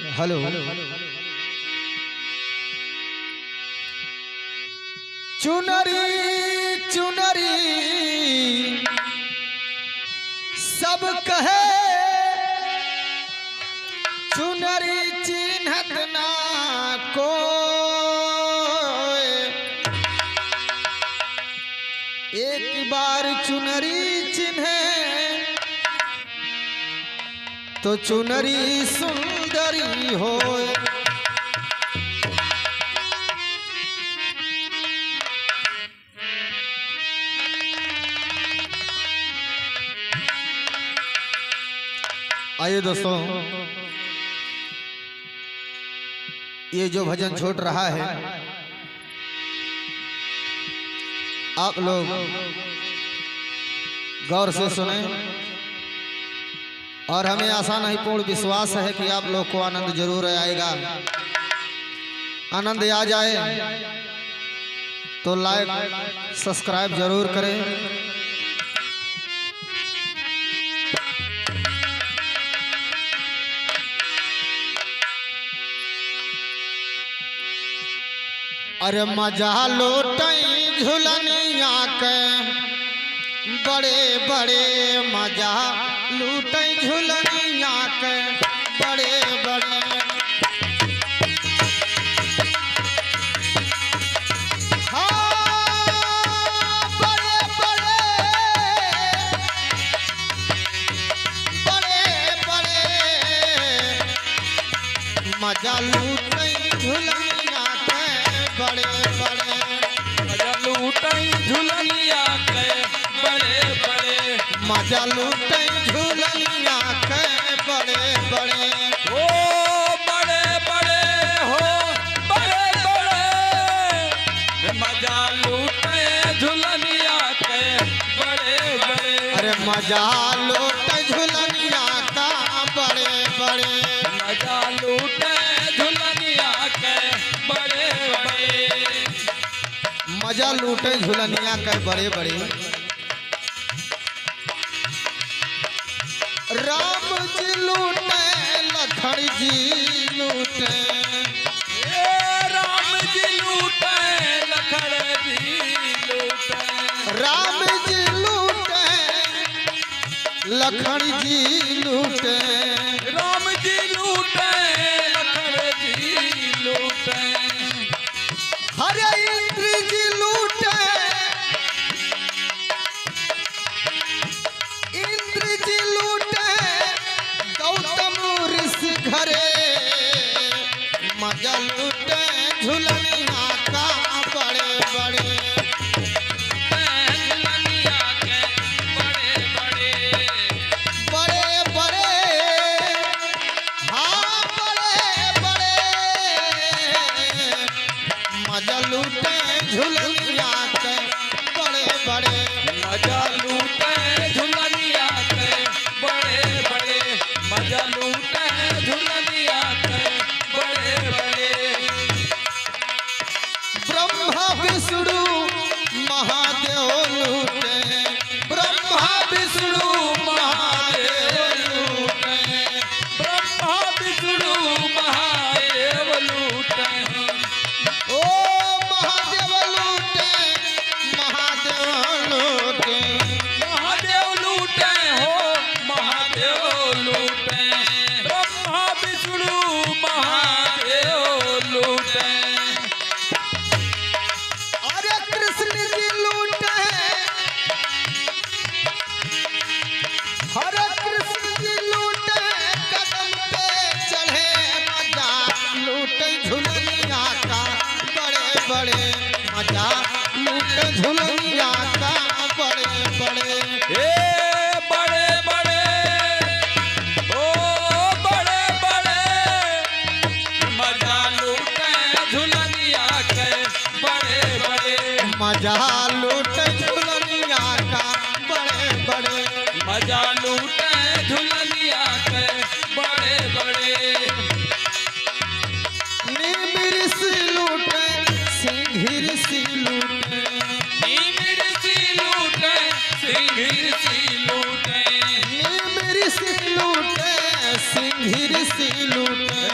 Hello. चुनरी चुनरी सब कहे, चुनरी चिन्हत ना को। एक बार चुनरी चिन्हे तो चुनरी सुंदरी होए। आइए दोस्तों, ये जो भजन छूट रहा है आप लोग गौर से सुने और हमें आशा नहीं पूर्ण विश्वास है कि आप लोग को आनंद जरूर आएगा। आनंद आ जाए तो लाइक सब्सक्राइब जरूर करें। अरे मजा लोटई झुलनिया के बड़े बड़े, मजा लूटई झुलनिया के बड़े बड़े। हाँ बड़े बड़े बड़े बड़े, मजा लूटई झुलनिया के बड़े बड़े, मजा लूटई झुलनिया के बड़े बड़े, मजा लूटई झुलनिया के बड़े बड़े। ओ बड़े बड़े हो बड़े बड़े, मजा लूटे झुलनिया के बड़े बड़े। अरे मजा लूटई झुलनिया का बड़े बड़े, मजा लूटे झुलनिया के बड़े बड़े, मजा लूटे झुलनिया के बड़े बड़े। राम जी लूटे लखन जी लूटे, राम जी लूटे लखन जी लूटे, राम जी लूटे लखन जी लूटे, राम जी लूटे लखन जी लूटे, हरे इंद्र जी लूटे, इंद्र जी लूटे गौतम ऋषि घरे। मजा लूटे झुलनिया का बड़े बड़े, झुलनिया के बड़े बड़े, बड़े बड़े, हाँ बड़े बड़े, मजा लूटे झुलनिया के बड़े बड़े। मजा लूटे झुलनिया के बड़े बड़े, मजा लूटे झुलनिया के बड़े बड़े। ब्रह्मा विष्णु महादेव लूटे, ब्रह्मा विष्णु महादेव लूटे, ब्रह्मा विष्णु महादेव लूटे, ओ महादेव लूटे, महादेव लूटे, महादेव लूटे हो महादेव लूटे, ब्रह्मा विष्णु महादेव लूटे, अरे कृष्ण जी लूटे, हरे कृष्ण जी लूटे, कदम पे चढ़े मजा लूटे झुलनिया का बड़े बड़े, मजा लूटे झुलनिया का बड़े बड़े। ए बड़े बड़े, ओ बड़े बड़े, मजा लूटे झुलनिया के बड़े बड़े, मजा लूटे झुलनिया का बड़े बड़े, मजा लूटे झुलनिया के बड़े बड़े। नीम ऋषि लूटे, सिंह ऋषि लूटे, नीम ऋषि लूटे, सिंह ऋषि लूटे, नीम ऋषि लूटे, सिंह ऋषि लूटे,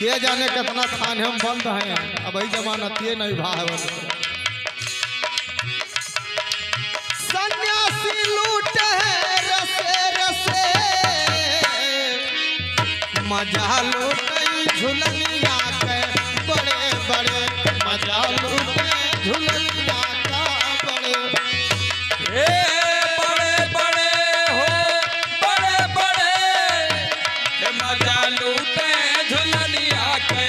के जाने कितना थाने हम बंद हैं अब ही जमानतिये नहीं भाव सन्यासी लूटे रसे रसे मजा लूटे झुलनिया के बड़े बड़े मजा लूटे झुलनिया का बड़े बड़े बड़े हो बड़े बड़े मजा लूटे झुलनिया के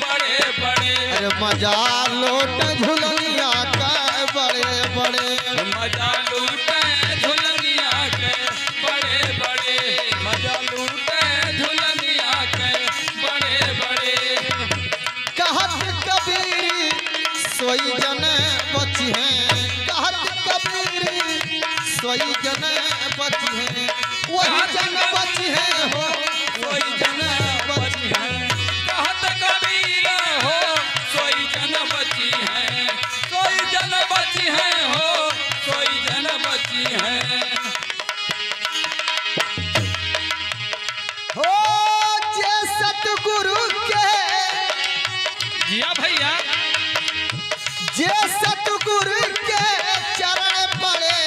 बड़े बड़े अरे मजा लूटे झुलनिया का बड़े बड़े मजा लूटे झुलनिया के बड़े बड़े मजा लूटे झुलनिया के बड़े बड़े कहत कबीर सोई जन बची हैं कहत कबीर सोई जन बची हैं वही जन बची हैं हो सोई जन बची है कहत कबीर हो सोई जन बची है सोई जन बची है हो सोई जन बची है हो जे सतगुरु के जिया भैया जे सतगुरु के चरण पड़े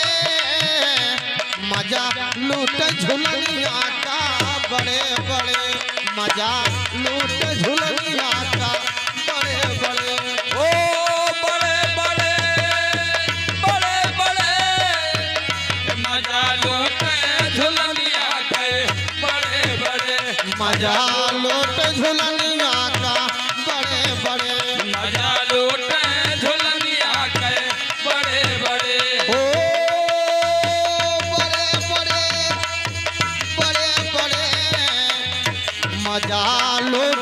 मजा लूट झुलनिया का बड़े बड़े मजा लूट झुलनिया का बड़े बड़े ओ बड़े बड़े बड़े बड़े मजा लूटे झुलनिया के बड़े बड़े मजा लूट झुलनिया का बड़े बड़े मजा लूटे झुलनिया के बड़े बड़े ओ बड़े बड़े बड़े बड़े मजा लूट